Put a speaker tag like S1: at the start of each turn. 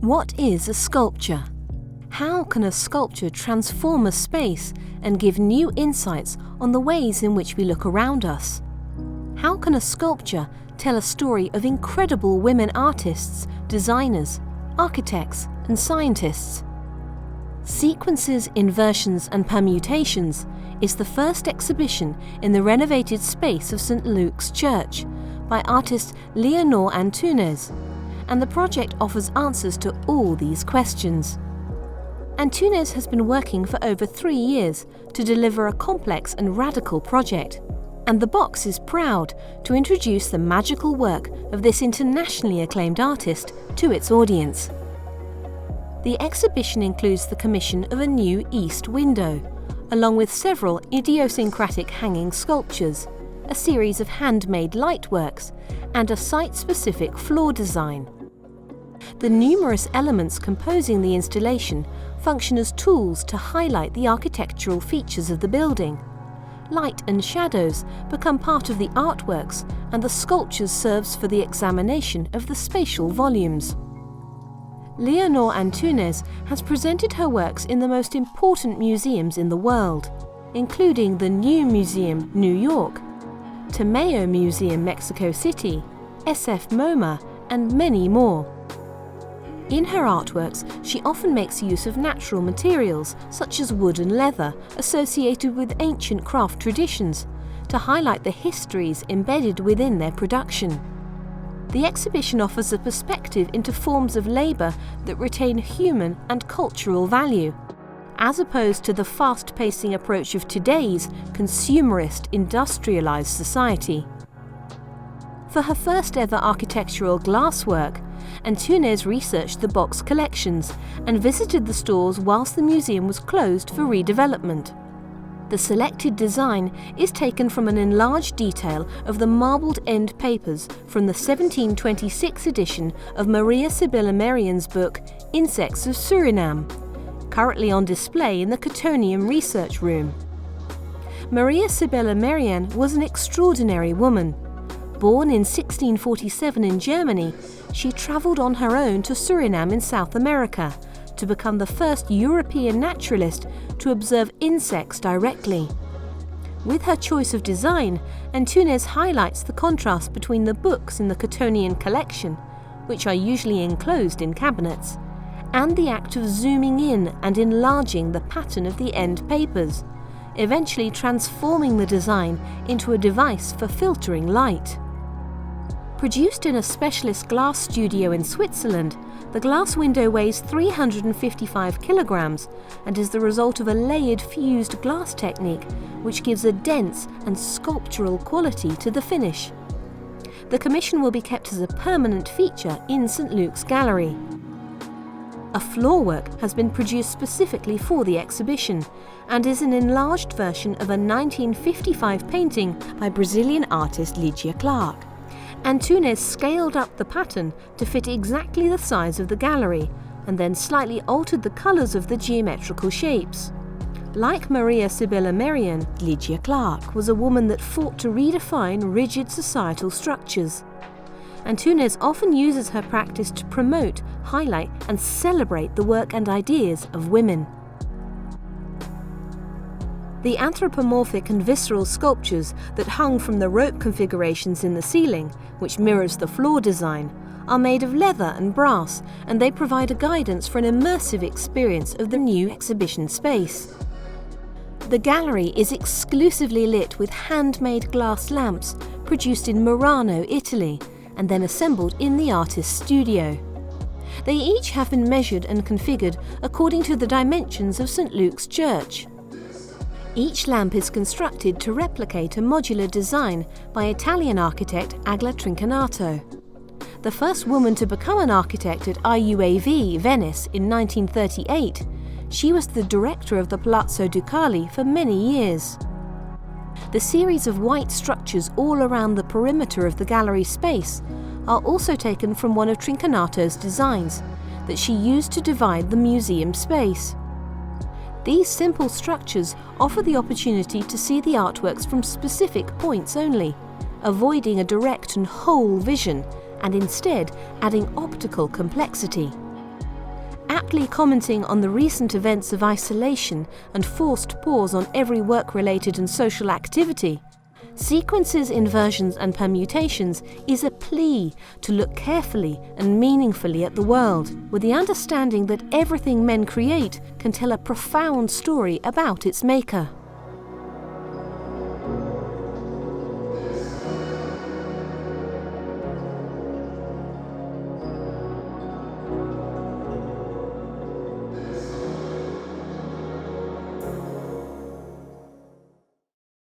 S1: What is a sculpture? How can a sculpture transform a space and give new insights on the ways in which we look around us? How can a sculpture tell a story of incredible women artists, designers, architects, and scientists? Sequences, Inversions and Permutations is the first exhibition in the renovated space of St. Luke's Church by artist Leonor Antunes, and the project offers answers to all these questions. Antunes has been working for over 3 years to deliver a complex and radical project, and the box is proud to introduce the magical work of this internationally acclaimed artist to its audience. The exhibition includes the commission of a new east window, along with several idiosyncratic hanging sculptures, a series of handmade lightworks, and a site-specific floor design. The numerous elements composing the installation function as tools to highlight the architectural features of the building. Light and shadows become part of the artworks, and the sculptures serves for the examination of the spatial volumes. Leonor Antunes has presented her works in the most important museums in the world, including the New Museum, New York, Tamayo Museum, Mexico City, SF MoMA, and many more. In her artworks, she often makes use of natural materials such as wood and leather associated with ancient craft traditions to highlight the histories embedded within their production. The exhibition offers a perspective into forms of labour that retain human and cultural value, as opposed to the fast-pacing approach of today's consumerist, industrialised society. For her first ever architectural glasswork, Antunes researched the box collections and visited the stores whilst the museum was closed for redevelopment. The selected design is taken from an enlarged detail of the marbled end papers from the 1726 edition of Maria Sibylla Merian's book Insects of Suriname, currently on display in the Cottonium Research Room. Maria Sibylla Merian was an extraordinary woman. Born in 1647 in Germany, she travelled on her own to Suriname in South America to become the first European naturalist to observe insects directly. With her choice of design, Antunes highlights the contrast between the books in the Cottonian collection, which are usually enclosed in cabinets, and the act of zooming in and enlarging the pattern of the end papers, eventually transforming the design into a device for filtering light. Produced in a specialist glass studio in Switzerland, the glass window weighs 355 kilograms and is the result of a layered fused glass technique which gives a dense and sculptural quality to the finish. The commission will be kept as a permanent feature in St. Luke's Gallery. A floorwork has been produced specifically for the exhibition and is an enlarged version of a 1955 painting by Brazilian artist Lydia Clark. Antunes scaled up the pattern to fit exactly the size of the gallery and then slightly altered the colours of the geometrical shapes. Like Maria Sibylla Merian, Lydia Clark was a woman that fought to redefine rigid societal structures. Antunes often uses her practice to promote, highlight and celebrate the work and ideas of women. The anthropomorphic and visceral sculptures that hung from the rope configurations in the ceiling, which mirrors the floor design, are made of leather and brass, and they provide a guidance for an immersive experience of the new exhibition space. The gallery is exclusively lit with handmade glass lamps produced in Murano, Italy, and then assembled in the artist's studio. They each have been measured and configured according to the dimensions of St. Luke's Church. Each lamp is constructed to replicate a modular design by Italian architect Agla Trincanato. The first woman to become an architect at IUAV, Venice, in 1938, she was the director of the Palazzo Ducali for many years. The series of white structures all around the perimeter of the gallery space are also taken from one of Trincanato's designs that she used to divide the museum space. These simple structures offer the opportunity to see the artworks from specific points only, avoiding a direct and whole vision and instead adding optical complexity. aptly commenting on the recent events of isolation and forced pause on every work-related and social activity, Sequences, Inversions and Permutations is a plea to look carefully and meaningfully at the world, with the understanding that everything men create can tell a profound story about its maker.